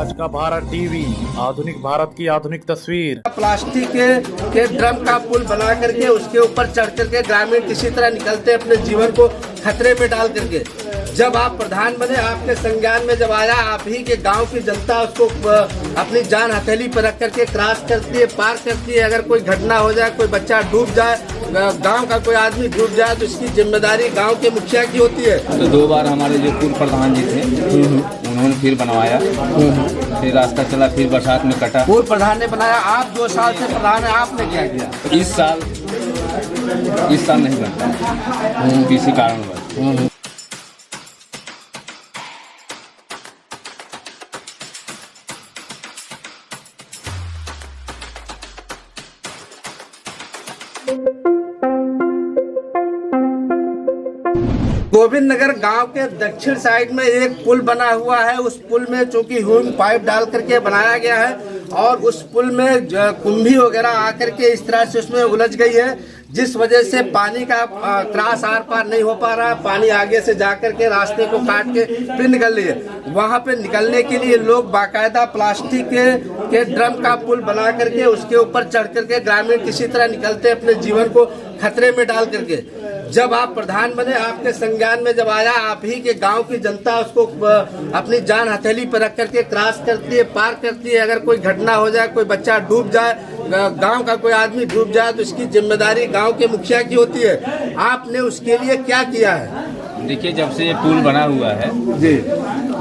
आज का भारत टीवी, आधुनिक भारत की आधुनिक तस्वीर। प्लास्टिक के ड्रम का पुल बना करके उसके ऊपर चढ़ करके ग्रामीण किसी तरह निकलते अपने जीवन को खतरे में डाल करके। जब आप प्रधान बने, आपके संज्ञान में जब आया, आप ही के गांव की जनता उसको अपनी जान हथेली पर रख करके क्रॉस करती है, पार करती है। अगर कोई घटना हो जाए, कोई बच्चा डूब जाए, गांव का कोई आदमी डूब जाए, तो इसकी जिम्मेदारी गांव के मुखिया की होती है। तो 2 बार हमारे जो पूर्व प्रधान जी थे उन्होंने फिर बनवाया, फिर रास्ता चला, फिर बरसात में कटा। पूर्व प्रधान ने बनाया, आप 2 साल से प्रधान है, आपने क्या किया? इस साल नहीं बनता किसी कारणवश। गोविंद नगर गांव के दक्षिण साइड में एक पुल बना हुआ है। उस पुल में चूंकि ह्यूम पाइप डाल करके बनाया गया है और उस पुल में कुंभी वगैरह आकर के इस तरह से उसमें उलझ गई है, जिस वजह से पानी का क्रॉस आर पार नहीं हो पा रहा है। पानी आगे से जाकर के रास्ते को काट के फिर निकल रही है। वहाँ पे निकलने के लिए लोग बाकायदा प्लास्टिक के ड्रम का पुल बना करके उसके ऊपर चढ़ करके ग्रामीण किसी तरह निकलते अपने जीवन को खतरे में डाल करके। जब आप प्रधान बने, आपके संज्ञान में जब आया, आप ही के गांव की जनता उसको अपनी जान हथेली पर रख करके क्रॉस करती है, पार करती है। अगर कोई घटना हो जाए, कोई बच्चा डूब जाए, गांव का कोई आदमी डूब जाए, तो इसकी जिम्मेदारी गांव के मुखिया की होती है। आपने उसके लिए क्या किया है? देखिए, जब से ये पुल बना हुआ है जी,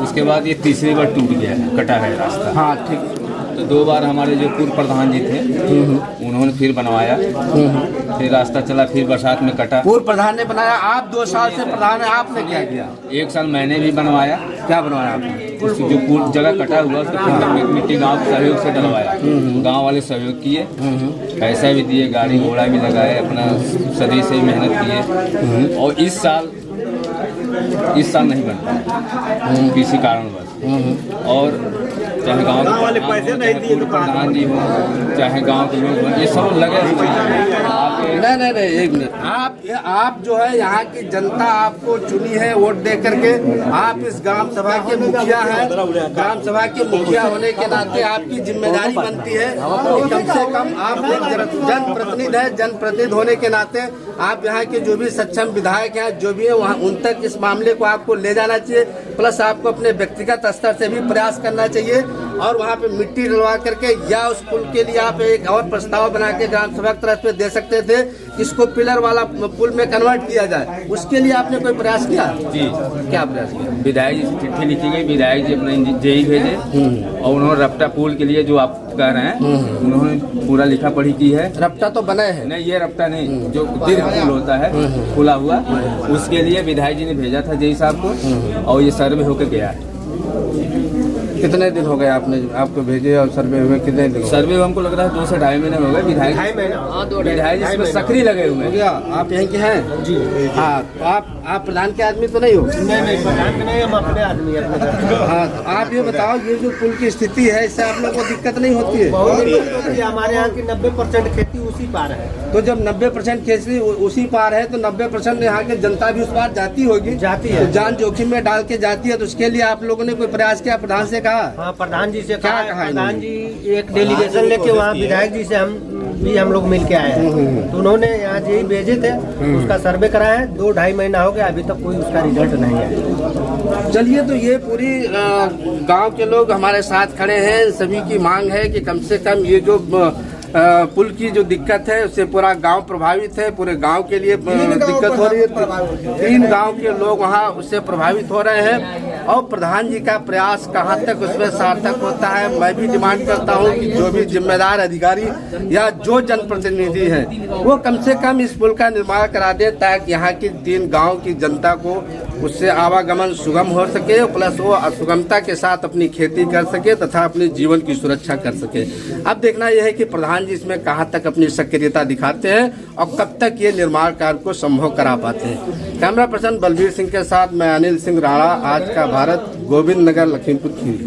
उसके बाद ये तीसरी बार टूट गया है, कटा है रास्ता। हाँ ठीक। तो 2 बार हमारे जो पूर्व प्रधान जी थे उन्होंने फिर बनवाया, फिर रास्ता चला, फिर बरसात में कटा। पूर्व प्रधान ने बनाया, आप 2 साल से प्रधान है, आपने क्या किया? 1 साल मैंने भी बनवाया। क्या बनवाया आपने? जो पुल जगह कटा हुआ उसको मिट्टी गांव के सहयोग से डलवाया। गांव वाले सहयोग किए, पैसा भी दिए, गाड़ी घोड़ा भी लगाए, अपना शरीर से मेहनत किए। और इस साल नहीं बनता किसी कारणवश। और चाहे गांव वाले पैसे नहीं दिए तो प्रधान जी हो, चाहे गांव के लोग हो, ये सब लगे हुए हैं। नहीं, एक मिनट। आप जो है यहाँ की जनता आपको चुनी है वोट दे करके। आप इस ग्राम सभा के मुखिया हैं। ग्राम सभा के मुखिया होने के नाते आपकी जिम्मेदारी बनती है कि कम से कम आप एक जनप्रतिनिधि है। जनप्रतिनिधि होने के नाते आप यहाँ के जो भी सक्षम विधायक हैं, जो भी है, वहाँ उन तक इस मामले को आपको ले जाना चाहिए। प्लस आपको अपने व्यक्तिगत स्तर से भी प्रयास करना चाहिए और वहाँ पे मिट्टी डलवा करके, या उस पुल के लिए आप एक और प्रस्ताव बना के ग्राम सभा की तरफ से दे सकते थे, इसको पिलर वाला पुल में कन्वर्ट किया जाए। उसके लिए आपने कोई प्रयास किया? जी। क्या प्रयास किया? विधायक जी से चिट्ठी लिखी गई, विधायक जी अपना जेई भेजे और उन्होंने रपटा पुल के लिए जो आप कह रहे हैं उन्होंने पूरा लिखा पढ़ी की है। रपटा तो बना है? नहीं, ये रपटा नहीं, जो दीर्घ पुल होता है खुला हुआ, उसके लिए विधायक जी ने भेजा था जेई साहब को और ये सर्वे होकर गया है। कितने दिन हो गए आपको भेजे और सर्वे हुए? कितने दिन? सर्वे हमको लग रहा है 2 से ढाई महीने हो गए। विधायक विधायक इसमें सक्रिय लगे हुए हैं। आप यहीं के हैं? जी हाँ। तो आप प्रधान के आदमी तो नहीं हो? नहीं, प्रधान के नहीं, हम अपने आदमी अपने। हाँ, तो आप ये बताओ, ये जो पुल की स्थिति है, इससे आप लोगों को दिक्कत नहीं होती है? बहुत दिक्कत होती है। हमारे यहाँ की 90% खेती उसी पार है। तो जब 90% खेती उसी पार है, तो 90% यहाँ की जनता भी उस पार जाती होगी? जाती है। तो जान जोखिम में डाल के जाती है। तो उसके लिए आप लोगों ने कोई प्रयास किया? प्रधान से कहा? हाँ, प्रधान जी से क्या कहा। प्रधान जी एक डेलीगेशन लेके वहाँ विधायक जी से हम लोग मिल के आए हैं। तो उन्होंने यहाँ जी भेजे थे, उसका सर्वे कराया है। 2-2.5 महीना हो गया, अभी तक कोई उसका रिजल्ट नहीं है। चलिए, तो ये पूरी गांव के लोग हमारे साथ खड़े हैं। सभी की मांग है कि कम से कम ये जो पुल की जो दिक्कत है उससे पूरा गांव प्रभावित है। पूरे गांव के लिए दिक्कत हो रही है। 3 गांव के लोग वहां उससे प्रभावित हो रहे हैं और प्रधान जी का प्रयास कहां तक उसमें सार्थक होता है। मैं भी डिमांड करता हूं कि जो भी जिम्मेदार अधिकारी या जो जनप्रतिनिधि है वो कम से कम इस पुल का निर्माण करा दे, ताकि यहाँ की 3 गाँव की जनता को उससे आवागमन सुगम हो सके, प्लस वो सुगमता के साथ अपनी खेती कर सके तथा अपने जीवन की सुरक्षा कर सके। अब देखना यह है कि प्रधान जी इसमें कहां तक अपनी सक्रियता दिखाते हैं और कब तक ये निर्माण कार्य को संभव करा पाते हैं। कैमरा पर्सन बलबीर सिंह के साथ मैं अनिल सिंह राणा, आज का भारत, गोविंद नगर, लखीमपुर खीरी।